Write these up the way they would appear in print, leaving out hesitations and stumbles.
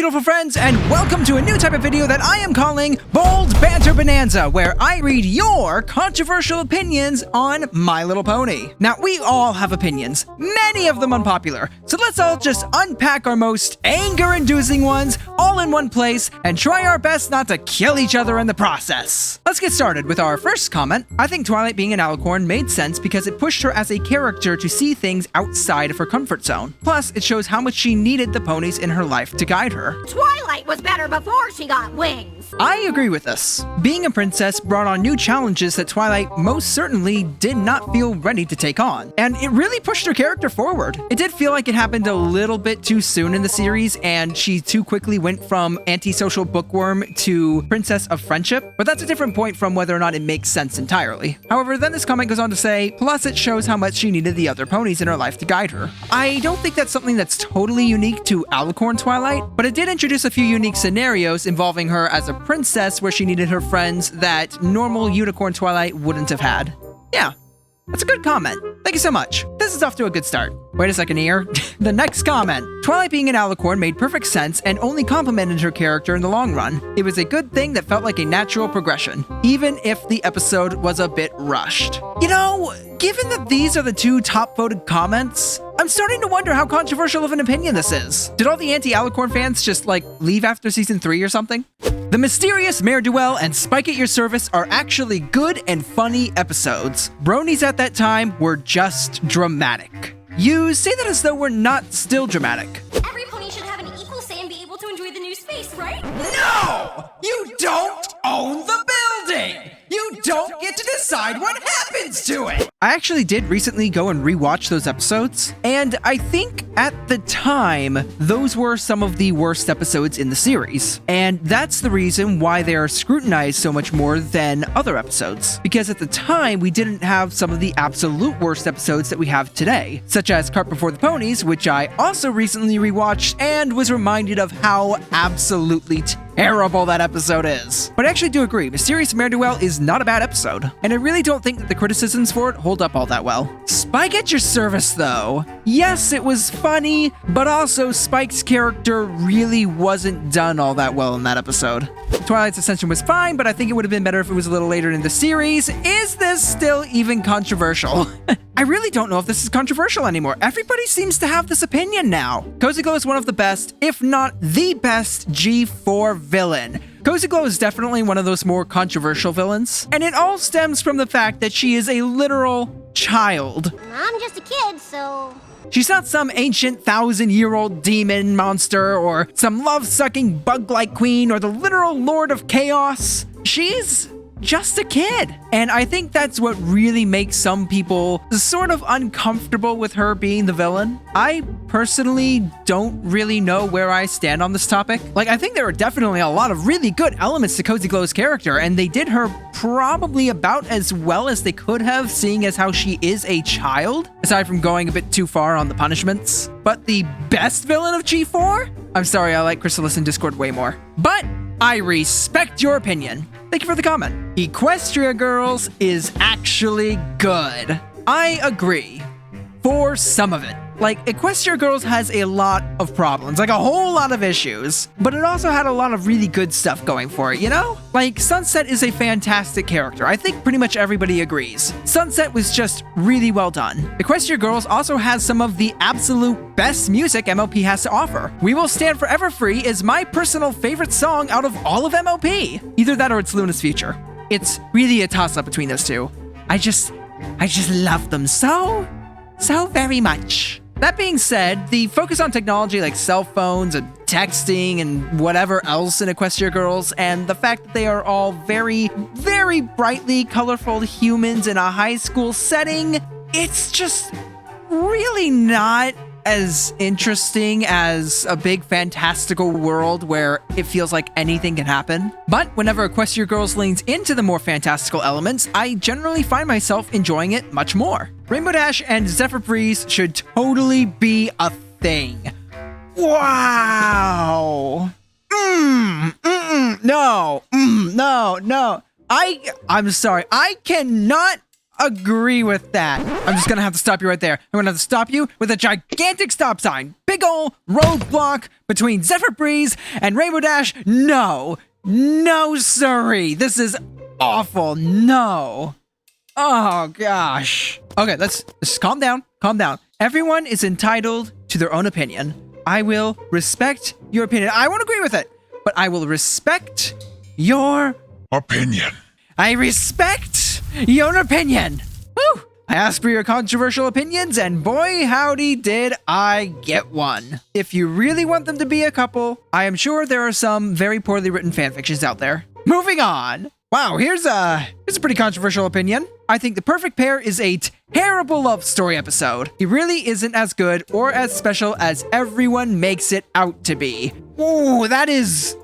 beautiful friends, and welcome to a new type of video that I am calling Bold Banter Bonanza, where I read your controversial opinions on My Little Pony. Now, we all have opinions, many of them unpopular, so let's all just unpack our most anger-inducing ones all in one place and try our best not to kill each other in the process. Let's get started with our first comment. I think Twilight being an alicorn made sense because it pushed her as a character to see things outside of her comfort zone. Plus, it shows how much she needed the ponies in her life to guide her. Twilight was better before she got wings. I agree with this. Being a princess brought on new challenges that Twilight most certainly did not feel ready to take on, and it really pushed her character forward. It did feel like it happened a little bit too soon in the series, and she too quickly went from antisocial bookworm to princess of friendship, but that's a different point from whether or not it makes sense entirely. However, then this comment goes on to say, plus it shows how much she needed the other ponies in her life to guide her. I don't think that's something that's totally unique to Alicorn Twilight, but it did introduce a few unique scenarios involving her as a princess where she needed her friends that normal Unicorn Twilight wouldn't have had. Yeah, that's a good comment. Thank you so much. This is off to a good start. Wait a second here. The next comment. Twilight being an alicorn made perfect sense and only complimented her character in the long run. It was a good thing that felt like a natural progression, even if the episode was a bit rushed. You know, given that these are the two top voted comments, I'm starting to wonder how controversial of an opinion this is. Did all the anti-alicorn fans just leave after season 3 or something? The Mysterious Mare Duel and Spike at Your Service are actually good and funny episodes. Bronies at that time were just dramatic. You say that as though we're not still dramatic. Every pony should have an equal say and be able to enjoy the new space, right? No! You don't own the building! You don't get to decide what happens to it! I actually did recently go and rewatch those episodes, and I think at the time, those were some of the worst episodes in the series. And that's the reason why they are scrutinized so much more than other episodes. Because at the time, we didn't have some of the absolute worst episodes that we have today, such as Cart Before the Ponies, which I also recently rewatched and was reminded of how absolutely terrible that episode is. But I actually do agree, Mysterious Mare Duel is not a bad episode, and I really don't think that the criticisms for it hold up all that well. Spike at Your Service, though. Yes, it was funny, but also Spike's character really wasn't done all that well in that episode. Twilight's Ascension was fine, but I think it would have been better if it was a little later in the series. Is this still even controversial? I really don't know if this is controversial anymore. Everybody seems to have this opinion now. Cozy Glow is one of the best, if not the best, G4 villain. Cozy Glow is definitely one of those more controversial villains, and it all stems from the fact that she is a literal child. I'm just a kid, so... She's not some ancient 1,000-year-old demon monster or some love-sucking bug-like queen or the literal Lord of Chaos. She's just a kid. And I think that's what really makes some people sort of uncomfortable with her being the villain. I personally don't really know where I stand on this topic. I think there are definitely a lot of really good elements to Cozy Glow's character, and they did her probably about as well as they could have, seeing as how she is a child, aside from going a bit too far on the punishments. But the best villain of G4? I'm sorry, I like Chrysalis in Discord way more. But I respect your opinion. Thank you for the comment. Equestria Girls is actually good. I agree. For some of it. Equestria Girls has a lot of problems, a whole lot of issues, but it also had a lot of really good stuff going for it, you know? Sunset is a fantastic character. I think pretty much everybody agrees. Sunset was just really well done. Equestria Girls also has some of the absolute best music MLP has to offer. We Will Stand Forever Free is my personal favorite song out of all of MLP. Either that or it's Luna's Future. It's really a toss-up between those two. I just love them so very much. That being said, the focus on technology like cell phones and texting and whatever else in Equestria Girls, and the fact that they are all very, very brightly colorful humans in a high school setting, it's just really not as interesting as a big fantastical world where it feels like anything can happen. But whenever Equestria Girls leans into the more fantastical elements, I generally find myself enjoying it much more. Rainbow Dash and Zephyr Breeze should totally be a thing. Wow! No. I'm sorry. I cannot agree with that. I'm just gonna have to stop you right there. I'm gonna have to stop you with a gigantic stop sign. Big ol' roadblock between Zephyr Breeze and Rainbow Dash. No. No, sorry. This is awful. No. Oh, gosh. Okay, let's just calm down. Calm down. Everyone is entitled to their own opinion. I will respect your opinion. I won't agree with it, but I will respect your opinion. I respect your opinion. Woo! I asked for your controversial opinions, and boy, howdy did I get one. If you really want them to be a couple, I am sure there are some very poorly written fanfictions out there. Moving on. Wow, here's a pretty controversial opinion. I think The Perfect Pair is a terrible love story episode. It really isn't as good or as special as everyone makes it out to be. Ooh, that is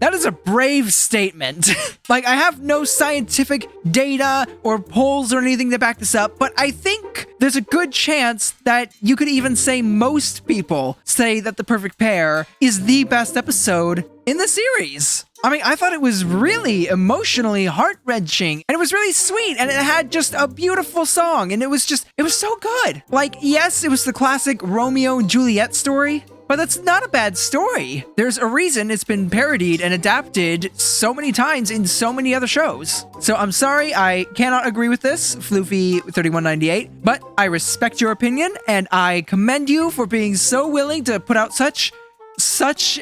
a brave statement. Like, I have no scientific data or polls or anything to back this up, but I think there's a good chance that you could even say most people say that The Perfect Pair is the best episode in the series. I mean, I thought it was really emotionally heart-wrenching, and it was really sweet, and it had just a beautiful song, and it was so good. Like, yes, it was the classic Romeo and Juliet story, but that's not a bad story. There's a reason it's been parodied and adapted so many times in so many other shows. So I'm sorry, I cannot agree with this, Floofy3198, but I respect your opinion, and I commend you for being so willing to put out such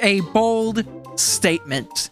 a bold statement.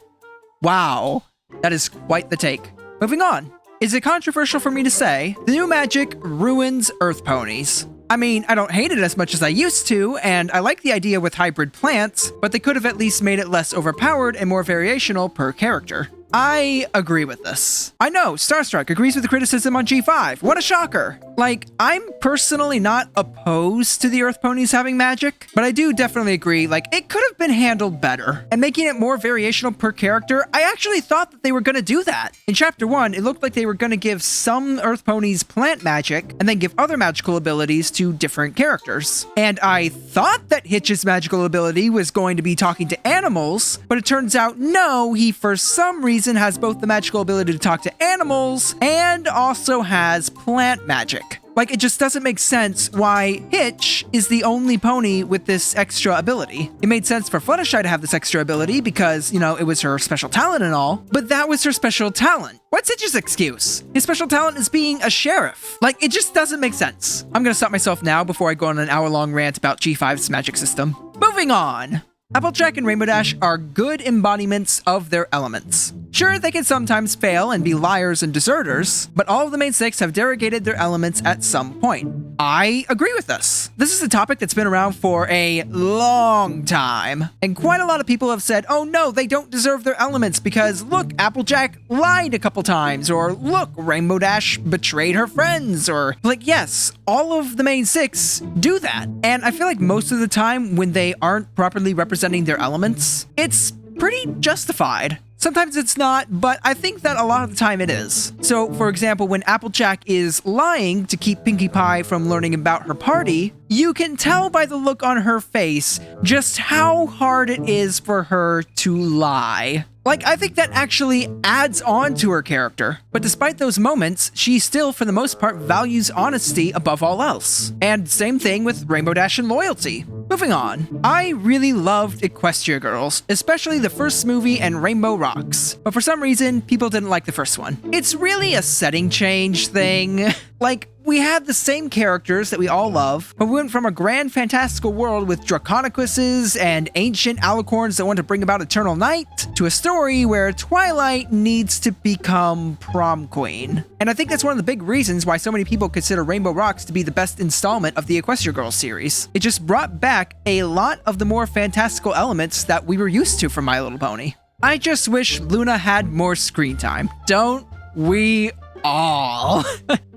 Wow, that is quite the take. Moving on. Is it controversial for me to say the new magic ruins Earth ponies? I mean, I don't hate it as much as I used to, and I like the idea with hybrid plants, but they could have at least made it less overpowered and more variational per character. I agree with this. I know, Starstruck agrees with the criticism on G5. What a shocker. Like, I'm personally not opposed to the Earth ponies having magic, but I do definitely agree, like, it could have been handled better. And making it more variational per character, I actually thought that they were gonna do that. In Chapter 1, it looked like they were gonna give some Earth ponies plant magic, and then give other magical abilities to different characters. And I thought that Hitch's magical ability was going to be talking to animals, but it turns out no, he for some reason has both the magical ability to talk to animals and also has plant magic. Like, it just doesn't make sense why Hitch is the only pony with this extra ability. It made sense for Fluttershy to have this extra ability because, you know, it was her special talent and all, but that was her special talent. What's Hitch's excuse? His special talent is being a sheriff. Like, it just doesn't make sense. I'm gonna stop myself now before I go on an hour-long rant about G5's magic system. Moving on. Applejack and Rainbow Dash are good embodiments of their elements. Sure, they can sometimes fail and be liars and deserters, but all of the main six have derogated their elements at some point. I agree with this. This is a topic that's been around for a long time, and quite a lot of people have said, oh no, they don't deserve their elements because look, Applejack lied a couple times, or look, Rainbow Dash betrayed her friends, or like, yes, all of the main six do that. And I feel like most of the time when they aren't properly representing their elements, it's pretty justified. Sometimes it's not, but I think that a lot of the time it is. So, for example, when Applejack is lying to keep Pinkie Pie from learning about her party, you can tell by the look on her face just how hard it is for her to lie. Like, I think that actually adds on to her character. But despite those moments, she still, for the most part, values honesty above all else. And same thing with Rainbow Dash and loyalty. Moving on. I really loved Equestria Girls, especially the first movie and Rainbow Rocks. But for some reason, people didn't like the first one. It's really a setting change thing. Like, we had the same characters that we all love, but we went from a grand fantastical world with Draconicuses and ancient alicorns that want to bring about eternal night to a story where Twilight needs to become prom queen. And I think that's one of the big reasons why so many people consider Rainbow Rocks to be the best installment of the Equestria Girls series. It just brought back a lot of the more fantastical elements that we were used to from My Little Pony. I just wish Luna had more screen time. Don't we all?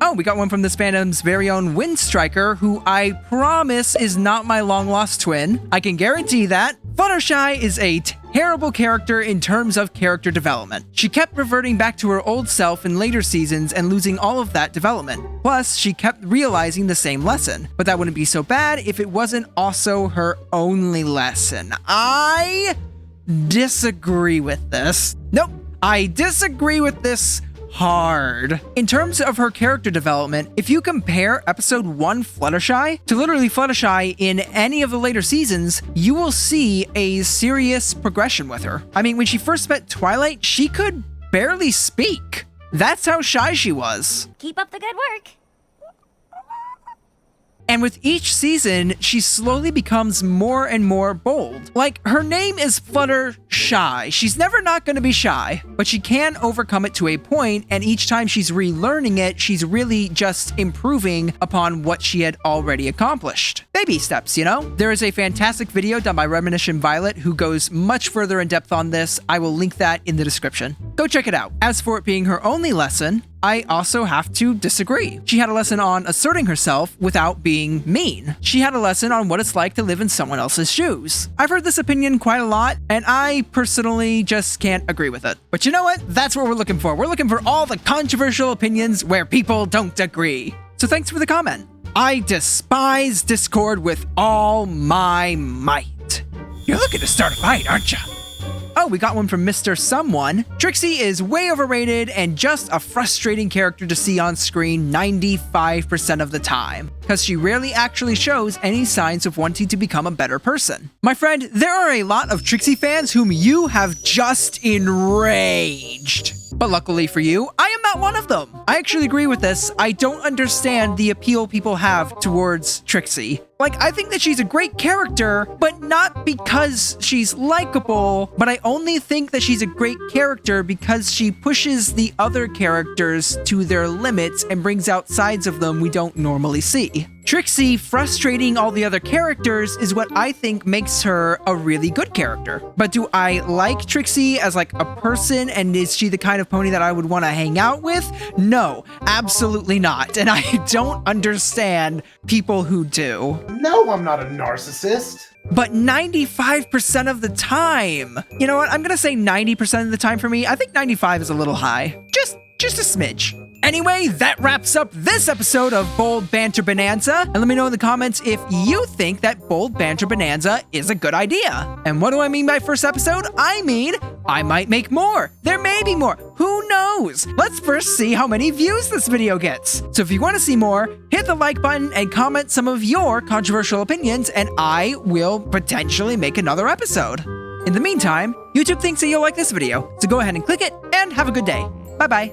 Oh, we got one from this fandom's very own Windstriker, who I promise is not my long-lost twin. I can guarantee that. Fluttershy is a terrible character in terms of character development. She kept reverting back to her old self in later seasons and losing all of that development. Plus, she kept realizing the same lesson. But that wouldn't be so bad if it wasn't also her only lesson. I disagree with this. Nope, I disagree with this hard. In terms of her character development, if you compare episode 1 Fluttershy to literally Fluttershy in any of the later seasons, you will see a serious progression with her. I mean, when she first met Twilight, she could barely speak. That's how shy she was. Keep up the good work. And with each season, she slowly becomes more and more bold. Like, her name is Fluttershy. She's never not going to be shy, but she can overcome it to a point, and each time she's relearning it, she's really just improving upon what she had already accomplished. Baby steps, you know? There is a fantastic video done by Reminiscent Violet who goes much further in depth on this. I will link that in the description. Go check it out. As for it being her only lesson, I also have to disagree. She had a lesson on asserting herself without being mean. She had a lesson on what it's like to live in someone else's shoes. I've heard this opinion quite a lot, and I personally just can't agree with it. But you know what? That's what we're looking for. We're looking for all the controversial opinions where people don't agree. So thanks for the comment. I despise Discord with all my might. You're looking to start a fight, aren't you? Oh, we got one from Mr. Someone. Trixie is way overrated and just a frustrating character to see on screen 95% of the time, because she rarely actually shows any signs of wanting to become a better person. My friend, there are a lot of Trixie fans whom you have just enraged. But luckily for you, I am not one of them. I actually agree with this. I don't understand the appeal people have towards Trixie. Like, I think that she's a great character, but not because she's likable, but I only think that she's a great character because she pushes the other characters to their limits and brings out sides of them we don't normally see. Trixie frustrating all the other characters is what I think makes her a really good character. But do I like Trixie as like a person, and is she the kind of pony that I would want to hang out with? No, absolutely not. And I don't understand people who do. No, I'm not a narcissist. But 95% of the time. You know what? I'm gonna say 90% of the time for me. I think 95 is a little high. Just a smidge. Anyway, that wraps up this episode of Bold Banter Bonanza. And let me know in the comments if you think that Bold Banter Bonanza is a good idea. And what do I mean by first episode? I mean, I might make more. There may be more. Who knows? Let's first see how many views this video gets. So if you want to see more, hit the like button and comment some of your controversial opinions, and I will potentially make another episode. In the meantime, YouTube thinks that you'll like this video, so go ahead and click it, and have a good day. Bye-bye.